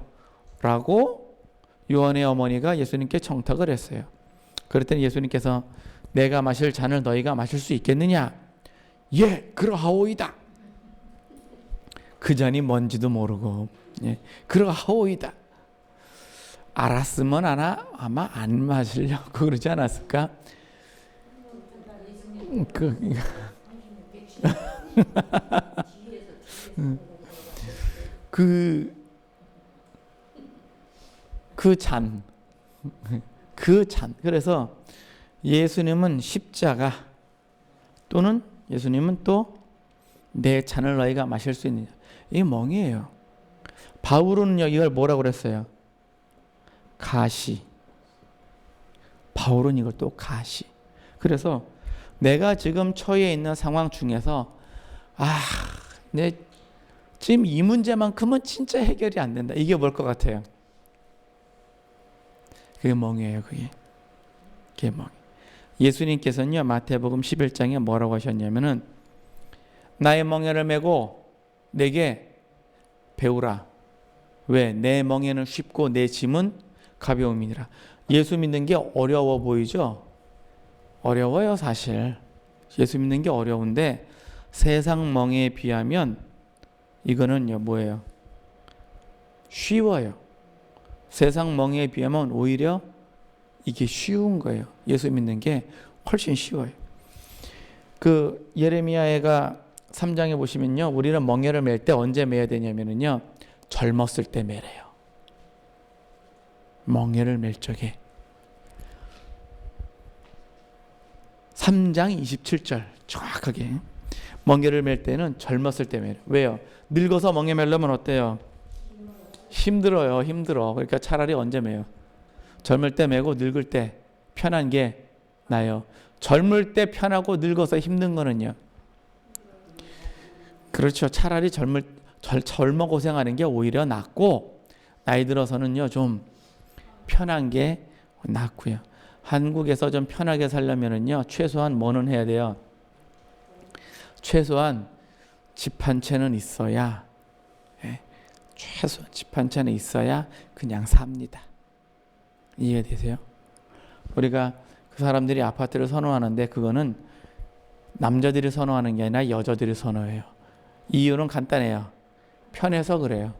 라고 요한의 어머니가 예수님께 청탁을 했어요. 그랬더니 예수님께서 내가 마실 잔을 너희가 마실 수 있겠느냐? 예, 그러하오이다. 그 잔이 뭔지도 모르고 예, 그러하오이다. 알았으면 아마 안 마시려고 그러지 않았을까? 그 잔. 그래서 예수님은 십자가 또는 예수님은 또 내 잔을 너희가 마실 수 있느냐. 이게 멍이에요. 바울은 이걸 뭐라고 그랬어요? 가시. 바울은 이걸 또 가시. 그래서 내가 지금 처해 있는 상황 중에서 내 지금 이 문제만큼은 진짜 해결이 안 된다. 이게 뭘 것 같아요? 그게 멍이에요. 그게 멍. 예수님께서는요 마태복음 11장에 뭐라고 하셨냐면은 나의 멍에를 메고 내게 배우라. 왜? 내 멍에는 쉽고 내 짐은 가벼움이니라. 예수 믿는 게 어려워 보이죠? 어려워요 사실. 예수 믿는 게 어려운데 세상 멍에 비하면 이거는요 뭐예요? 쉬워요. 세상 멍에 비하면 오히려 이게 쉬운 거예요. 예수 믿는 게 훨씬 쉬워요. 그 예레미야가 3장에 보시면요. 우리는 멍에를 맬 때 언제 매야 되냐면요. 젊었을 때 매래요. 멍에를 맬 적에. 3장 27절 정확하게. 멍에를 맬 때는 젊었을 때 매래요. 왜요? 늙어서 멍에 매려면 어때요? 힘들어요. 그러니까 차라리 언제 매요? 젊을 때 매고 늙을 때 편한 게 나요. 젊을 때 편하고 늙어서 힘든 거는요. 그렇죠. 차라리 젊어 고생하는 게 오히려 낫고 나이 들어서는요 좀 편한 게 낫고요. 한국에서 좀 편하게 살려면은요 최소한 뭐는 해야 돼요? 최소한 집 한 채는 있어야 최소한 집 한 채는 있어야 그냥 삽니다. 이해되세요? 우리가 그 사람들이 아파트를 선호하는데 그거는 남자들이 선호하는 게 아니라 여자들이 선호해요. 이유는 간단해요. 편해서 그래요.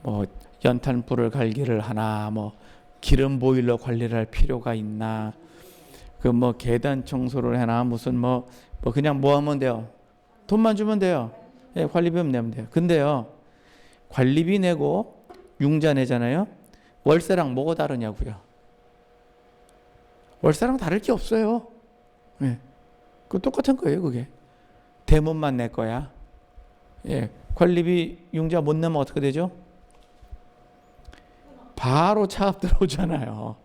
뭐 연탄불을 갈기를 하나, 뭐 기름 보일러 관리를 할 필요가 있나, 그 뭐 계단 청소를 해나, 무슨 뭐 그냥 뭐 하면 돼요? 돈만 주면 돼요. 관리비만 내면 돼요. 근데요, 관리비 내고 융자 내잖아요. 월세랑 뭐가 다르냐고요. 월세랑 다를 게 없어요. 그 똑같은 거예요, 그게. 대문만 낼 거야. 관리비 융자 못 내면 어떻게 되죠? 바로 차압 들어오잖아요.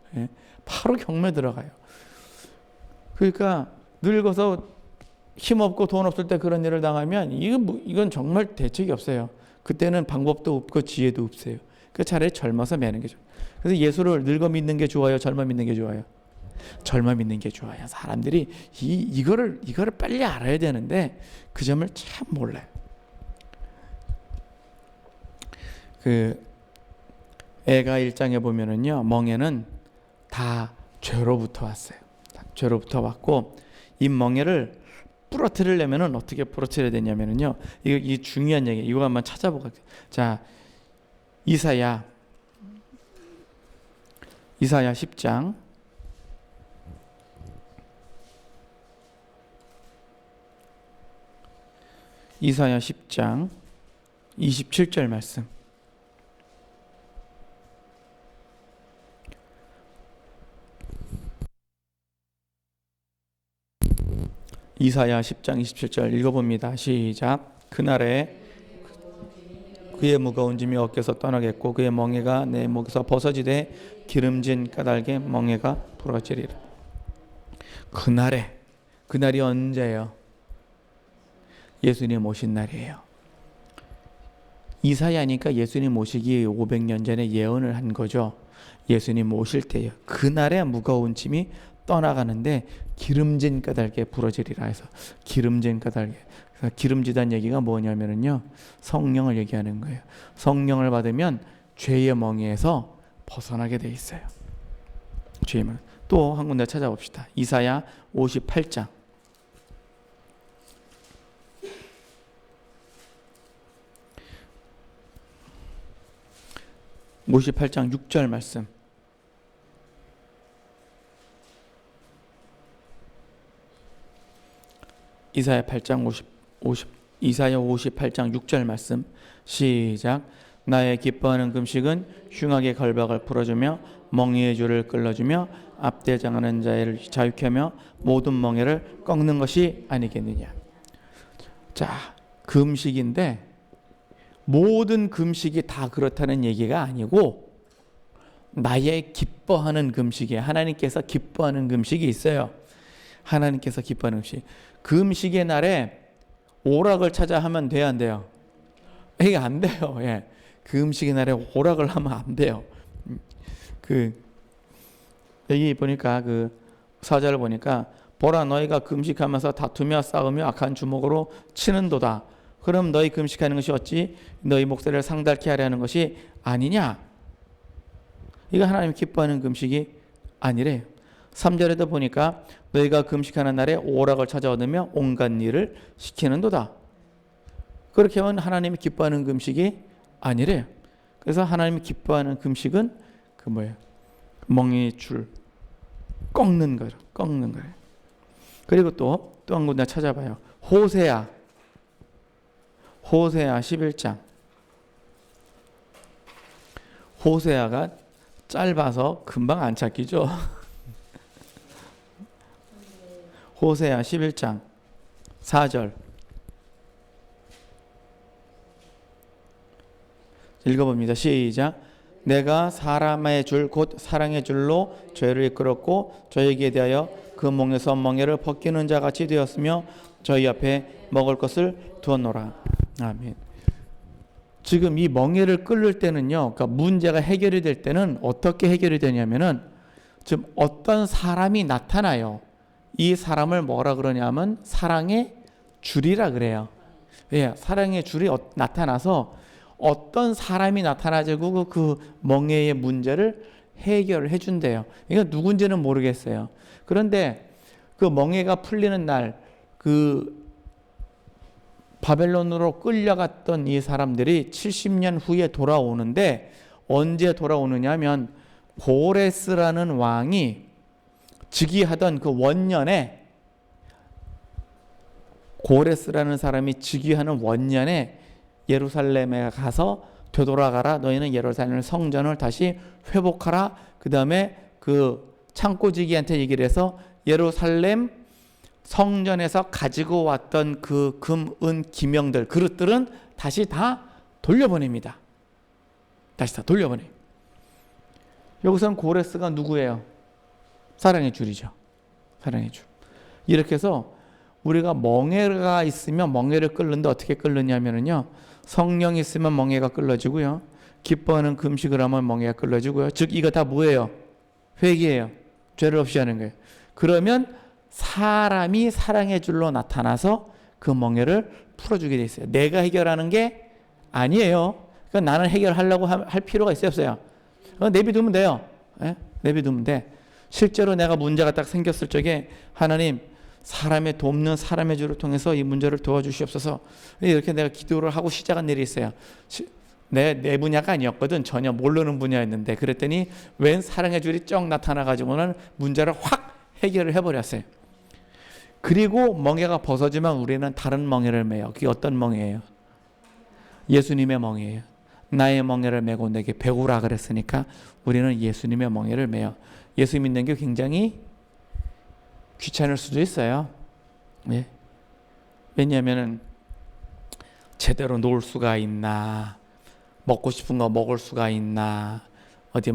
바로 경매 들어가요. 그러니까 늙어서 힘없고 돈 없을 때 그런 일을 당하면 이건 정말 대책이 없어요. 그때는 방법도 없고 지혜도 없어요. 그 차라리 젊어서 매는 게 좋아요. 그래서 예수를 늙어 믿는 게 좋아요, 젊어 믿는 게 좋아요? 젊어 믿는 게 좋아요. 사람들이 이거를 빨리 알아야 되는데 그 점을 참 몰라요. 그 애가 1장에 보면은요, 멍에는 다 죄로부터 왔어요. 죄로부터 왔고, 이 멍에를 부러뜨리려면은 어떻게 부러뜨려야 되냐면은요, 이 중요한 얘기, 이거 한번 찾아보고. 자, 이사야 10장 27절 말씀. 이사야 10장 27절 읽어봅니다. 시작. 그날에 그의 무거운 짐이 어깨에서 떠나겠고 그의 멍에가 내 목에서 벗어지되 기름진 까닭에 멍에가 부러지리라. 그날이 언제예요? 예수님 오신 날이에요. 이사야니까 예수님 오시기 500년 전에 예언을 한 거죠. 예수님 오실 때요. 그날에 무거운 짐이 떠나가는데 기름진 까닭에 부러지리라 해서 기름진 까닭에. 기름지다는 얘기가 뭐냐면요, 성령을 얘기하는 거예요. 성령을 받으면 죄의 멍에에서 벗어나게 돼 있어요. 죄의 멍. 또 한 군데 찾아봅시다. 이사야 58장. (58장) 6절 말씀. 이사야 58장 6절 말씀. 시작. 나의 기뻐하는 금식은 흉악의 걸박을 풀어주며 멍에의 줄을 끌어주며 압대장하는 자를 자유케 하며 모든 멍에를 꺾는 것이 아니겠느냐. 자, 금식인데 모든 금식이 다 그렇다는 얘기가 아니고 나의 기뻐하는 금식이에요. 하나님께서 기뻐하는 금식이 있어요. 하나님께서 기뻐하는 금식. 금식의 날에 오락을 찾아 하면 돼요, 안 돼요? 이게 안 돼요. 예. 금식의 날에 오락을 하면 안 돼요. 여기 보니까 사절을 보니까 보라 너희가 금식하면서 다투며 싸우며 악한 주먹으로 치는도다. 그럼 너희 금식하는 것이 어찌 너희 목소리를 상달케 하려 하는 것이 아니냐? 이거 하나님 기뻐하는 금식이 아니래요. 3절에도 보니까 너희가 금식하는 날에 오락을 찾아 얻으며 온갖 일을 시키는도다. 그렇게 하면 하나님이 기뻐하는 금식이 아니래요. 그래서 하나님이 기뻐하는 금식은 뭐예요? 멍에의 줄 꺾는 거예요. 그리고 또 한 군데 찾아봐요. 호세아 11장. 호세아가 짧아서 금방 안 찾기죠. 호세아 11장 4절 읽어봅니다. 시작. 내가 사람의 줄 곧 사랑의 줄로 저희를 이끌었고 저에게 대하여 그 멍에서 멍에를 벗기는 자같이 되었으며 저희 앞에 먹을 것을 두었노라. 아멘. 지금 이 멍에를 끌을 때는요, 그러니까 문제가 해결이 될 때는 어떻게 해결이 되냐면은 지금 어떤 사람이 나타나요. 이 사람을 뭐라 그러냐면 사랑의 줄이라 그래요. 예, 사랑의 줄이 나타나서 어떤 사람이 나타나지고 그 멍에의 문제를 해결을 해준대요. 이거 누군지는 모르겠어요. 그런데 그 멍에가 풀리는 날, 바벨론으로 끌려갔던 이 사람들이 70년 후에 돌아오는데 언제 돌아오느냐면 고레스라는 왕이 즉위하던 그 원년에, 고레스라는 사람이 즉위하는 원년에 예루살렘에 가서 되돌아가라. 너희는 예루살렘 성전을 다시 회복하라. 그 다음에 그 창고지기한테 얘기를 해서 예루살렘 성전에서 가지고 왔던 그 금, 은, 기명들, 그릇들은 다시 다 돌려보냅니다. 다시 다 돌려보내요. 여기서는 고레스가 누구예요? 사랑의 줄이죠. 사랑의 줄. 이렇게 해서 우리가 멍에가 있으면 멍에를 끓는데 어떻게 끓느냐면요, 성령이 있으면 멍에가 끓어지고요, 기뻐하는 금식을 하면 멍에가 끌어지고요. 즉 이거 다 뭐예요? 회개예요. 죄를 없이 하는 거예요. 그러면 사람이 사랑의 줄로 나타나서 그 멍에를 풀어주게 돼 있어요. 내가 해결하는 게 아니에요. 그러니까 나는 해결하려고 할 필요가 있어요, 없어요? 내비두면 돼요. 예? 내비두면 돼. 실제로 내가 문제가 딱 생겼을 적에 하나님, 사람의 돕는 사람의 줄을 통해서 이 문제를 도와주시옵소서. 이렇게 내가 기도를 하고 시작한 일이 있어요. 내 분야가 아니었거든. 전혀 모르는 분야였는데 그랬더니 웬 사랑의 줄이 쩍 나타나가지고는 문제를 확 해결을 해버렸어요. 그리고 멍에가 벗어지면 우리는 다른 멍에를 매요. 그게 어떤 멍에예요? 예수님의 멍에예요. 나의 멍에를 메고 내게 배우라 그랬으니까 우리는 예수님의 멍에를 매요. 예수 믿는 게 굉장히 귀찮을 수도 있어요. 예. 왜냐하면 제대로 놀 수가 있나, 먹고 싶은 거 먹을 수가 있나, 어디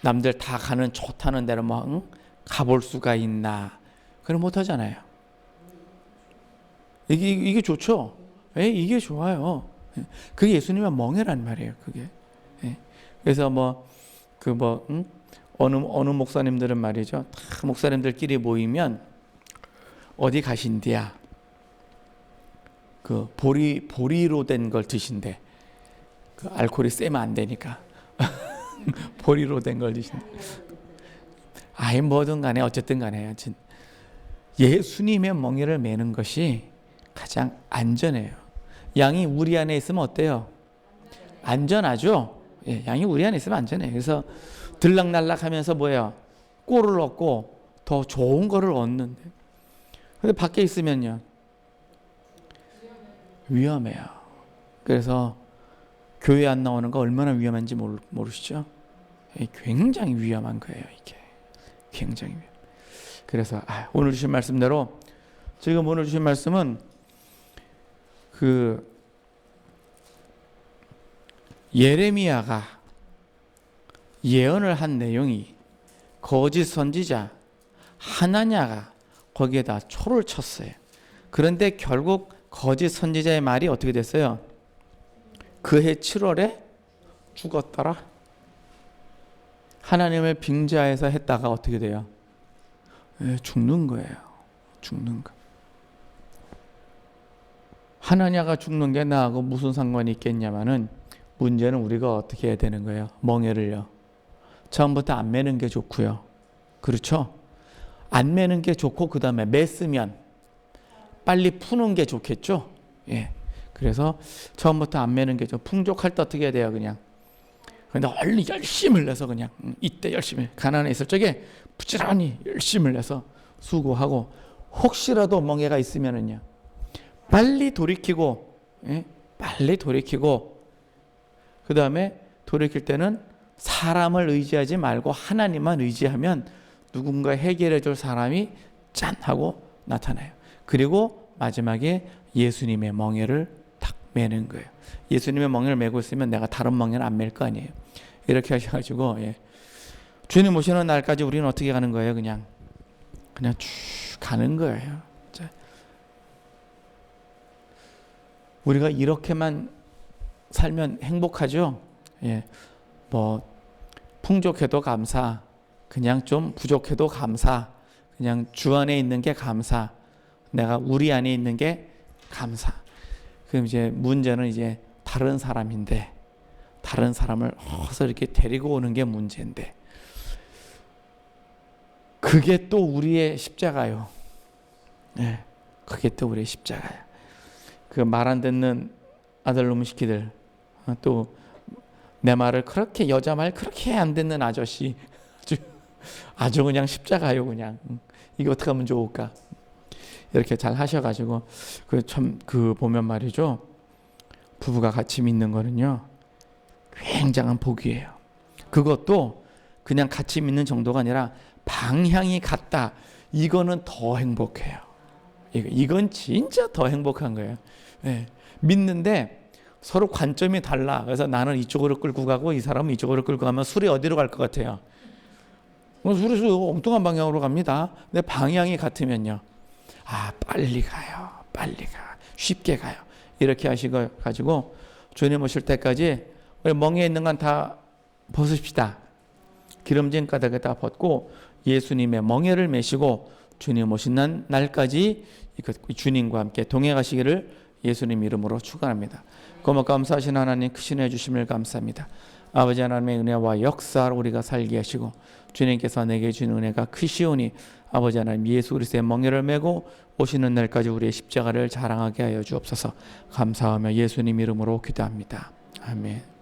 남들 다 가는 좋다는 데로 가볼 수가 있나, 그럼 못 하잖아요. 이게 좋죠. 예, 이게 좋아요. 그게 예수님의 멍에란 말이에요. 그게. 예. 그래서 어느 목사님들은 말이죠. 다 목사님들끼리 모이면 어디 가신디야. 그 보리로 된 걸 드신대. 그 알코올이 세면 안 되니까. 보리로 된 걸 드신대. 아예 뭐든 간에 어쨌든 간에 예수님의 멍에를 매는 것이 가장 안전해요. 양이 우리 안에 있으면 어때요? 안전하죠. 예, 양이 우리 안에 있으면 안전해요. 그래서 들락날락하면서 뭐예요? 꼴을 얻고 더 좋은 거를 얻는데. 근데 밖에 있으면요 위험해요. 그래서 교회 안 나오는 거 얼마나 위험한지 모르시죠? 예, 굉장히 위험한 거예요. 이게 굉장히 위험. 그래서 오늘 주신 말씀대로 지금 오늘 주신 말씀은 그 예레미야가 예언을 한 내용이 거짓 선지자 하나냐가 거기에다 초를 쳤어요. 그런데 결국 거짓 선지자의 말이 어떻게 됐어요? 그해 7월에 죽었더라. 하나님을 빙자해서 했다가 어떻게 돼요? 죽는 거예요. 죽는 거. 하나냐가 죽는 게 나하고 무슨 상관이 있겠냐마는 문제는 우리가 어떻게 해야 되는 거예요? 멍에를요. 처음부터 안 매는 게 좋고요. 그렇죠? 안 매는 게 좋고 그 다음에 맸으면 빨리 푸는 게 좋겠죠? 예. 그래서 처음부터 안 매는 게 좀 풍족할 때 어떻게 해야 돼요? 그냥. 근데 얼른 열심을 내서 그냥 이때 열심히 가난해 있을 적에 부지런히 열심을 내서 수고하고 혹시라도 멍에가 있으면은요 빨리 돌이키고 빨리 돌이키고 그 다음에 돌이킬 때는 사람을 의지하지 말고 하나님만 의지하면 누군가 해결해 줄 사람이 짠 하고 나타나요. 그리고 마지막에 예수님의 멍에를 탁 매는 거예요. 예수님의 멍에를 메고 있으면 내가 다른 멍에를 안 맬 거 아니에요. 이렇게 하셔가지고 주님 오시는 날까지 우리는 어떻게 가는 거예요? 그냥 쭉 가는 거예요. 우리가 이렇게만 살면 행복하죠. 뭐 풍족해도 감사, 그냥 좀 부족해도 감사, 그냥 주 안에 있는 게 감사, 내가 우리 안에 있는 게 감사. 그럼 이제 문제는 이제 다른 사람인데 다른 사람을 어서 이렇게 데리고 오는 게 문제인데 그게 또 우리의 십자가요. 그게 또 우리의 십자가야. 그 말 안 듣는 아들놈 시키들, 또 내 말을 그렇게 여자 말 그렇게 안 듣는 아저씨, 아주 그냥 십자가요. 그냥 이게 어떻게 하면 좋을까? 이렇게 잘 하셔가지고 그 보면 말이죠. 부부가 같이 믿는 거는요 굉장한 복이에요. 그것도 그냥 같이 믿는 정도가 아니라 방향이 같다. 이거는 더 행복해요. 이건 진짜 더 행복한 거예요. 믿는데 서로 관점이 달라. 그래서 나는 이쪽으로 끌고 가고 이 사람은 이쪽으로 끌고 가면 술이 어디로 갈 것 같아요? 술이 엉뚱한 방향으로 갑니다. 근데 방향이 같으면요. 빨리 가요. 빨리 가. 쉽게 가요. 이렇게 하시고 가지고 주님 오실 때까지 우리 멍에 있는 건 다 벗으십시다. 기름진 가닥에 다 벗고 예수님의 멍에를 메시고 주님 오시는 날까지 주님과 함께 동행하시기를 예수님 이름으로 축원합니다. 고맙고 감사하신 하나님, 크신 해 주심을 감사합니다. 아버지 하나님의 은혜와 역사로 우리가 살게 하시고 주님께서 내게 주는 은혜가 크시오니 아버지 하나님, 예수 그리스도의 멍에를 메고 오시는 날까지 우리의 십자가를 자랑하게 하여 주옵소서. 감사하며 예수님 이름으로 기도합니다. 아멘.